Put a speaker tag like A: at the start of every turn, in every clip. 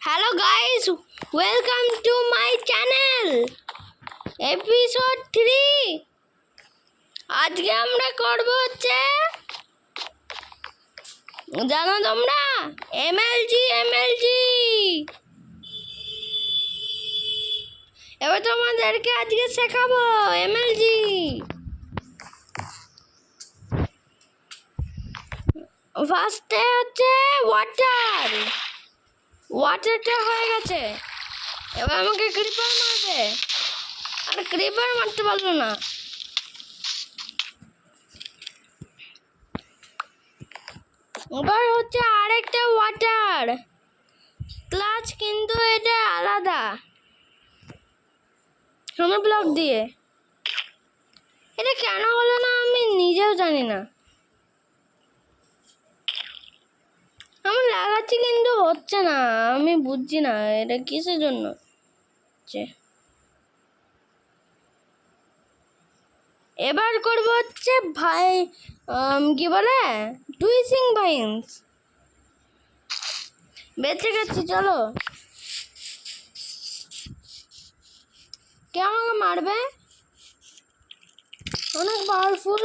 A: Hello guys, welcome to my channel. Episode 3. আজকে আমরা করব হচ্ছে জানো তোমরা এমএলজি এবার তোমাদেরকে আজকে শেখাবো এমএলজি। ফার্স্টে হচ্ছে ওয়াটারটা হয়ে গেছে। এবার আমাকে ক্রিপার মারবে, আর ক্রিপার মারতে পারলো না। এবার হচ্ছে আরেকটা ওয়াটার ক্লাচ, কিন্তু এটা আলাদা আমার ব্লক দিয়ে। এটা কেন হলো না আমি নিজেও জানি না। আমি লাগাচ্ছি কিন্তু হচ্ছে না, আমি বুঝছি না এটা কিসের জন্য হচ্ছে। এবার করবো হচ্ছে কি বলে টুইসিং ভাইন্স। বেঁচে গেছি, চলো। কে আমাকে মারবে? অনেক পাওয়ারফুল।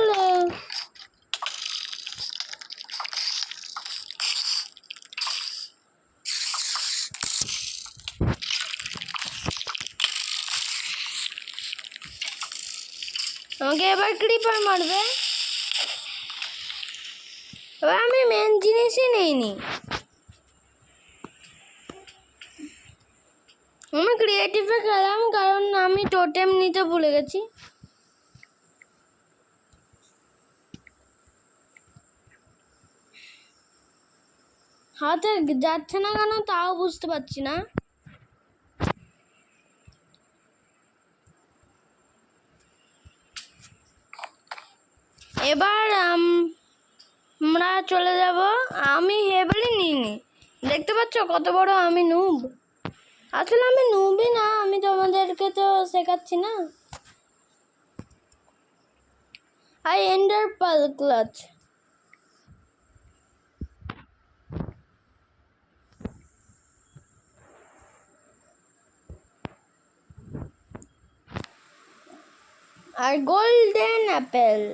A: আমাকে এবার ক্রিপার মারবে। এবার আমি মেন জিনিসই নেইনি। আমি ক্রিয়েটিভে খেলাম কারণ আমি টোটেম নিতে ভুলে গেছি। হাতে যাচ্ছে না কেন তাও বুঝতে পারছি না। এবার আমরা চলে যাব। আমি হেভেলি নিইনি, দেখতে পাচ্ছ কত বড় আমি নুব। আসলে আমি নুবই না, আমি তোমাদেরকে তো শেখাচ্ছি না। I ender pearl clutch. আর গোল্ডেন অ্যাপেল।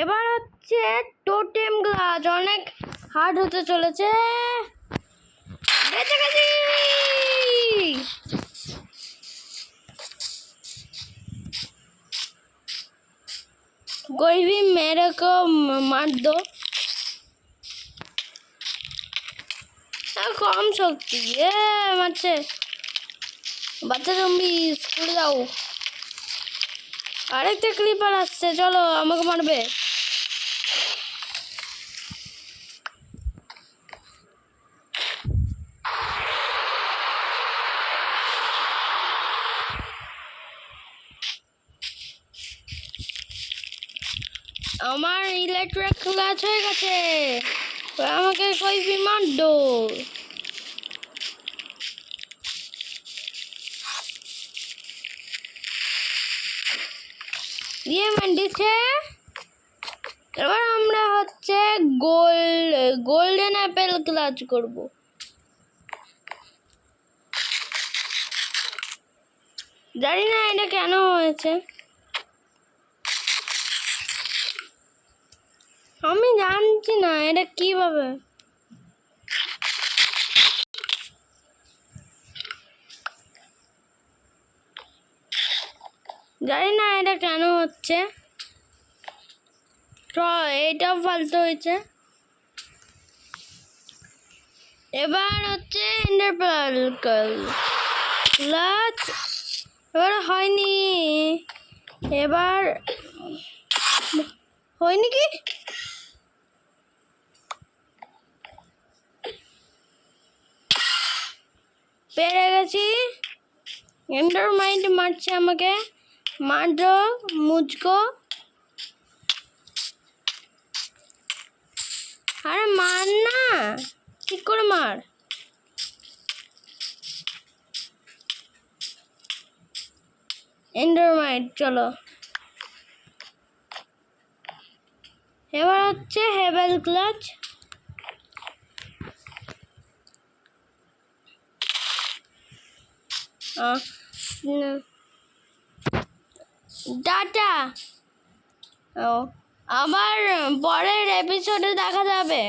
A: এবার হচ্ছে টোটেম গ্লাস, অনেক হার্ড হতে চলেছে। বেঁচে গেছি। कोई भी मेरे को मार दो। कम शक्ति ये মারছে। বাচ্চা জম্বি স্কুলে যাও। আরেকটা ক্লিপার আসছে, চলো আমাকে মারবে। আমার ইলেকট্রিক ক্লাচ হয়ে গেছে, আমাকে কই বিমান দো। দিয়ে দিচ্ছে। এবার আমরা হচ্ছে গোল্ডেন অ্যাপেল ক্লাচ করব। জানি না এটা কেন হয়েছে, আমি জানছি না এটা কিভাবে। জানি না এটা কেন হচ্ছে, তো এটাও ফালতু হয়েছে। এবার হচ্ছে এন্ডার পার্ল ক্লাচ। এবার হয়নি, এবার হয়নি কি? পেরে গেছি। এন্ডার মাইন্ড মারছে আমাকে, মারো মুঝকো। আরে মার না, ঠিক করে মার। এন্ডারমাইট চলো। এবার হচ্ছে হেভেল ক্লাচ। টাটা। ও আবার পরের এপিসোডে দেখা যাবে।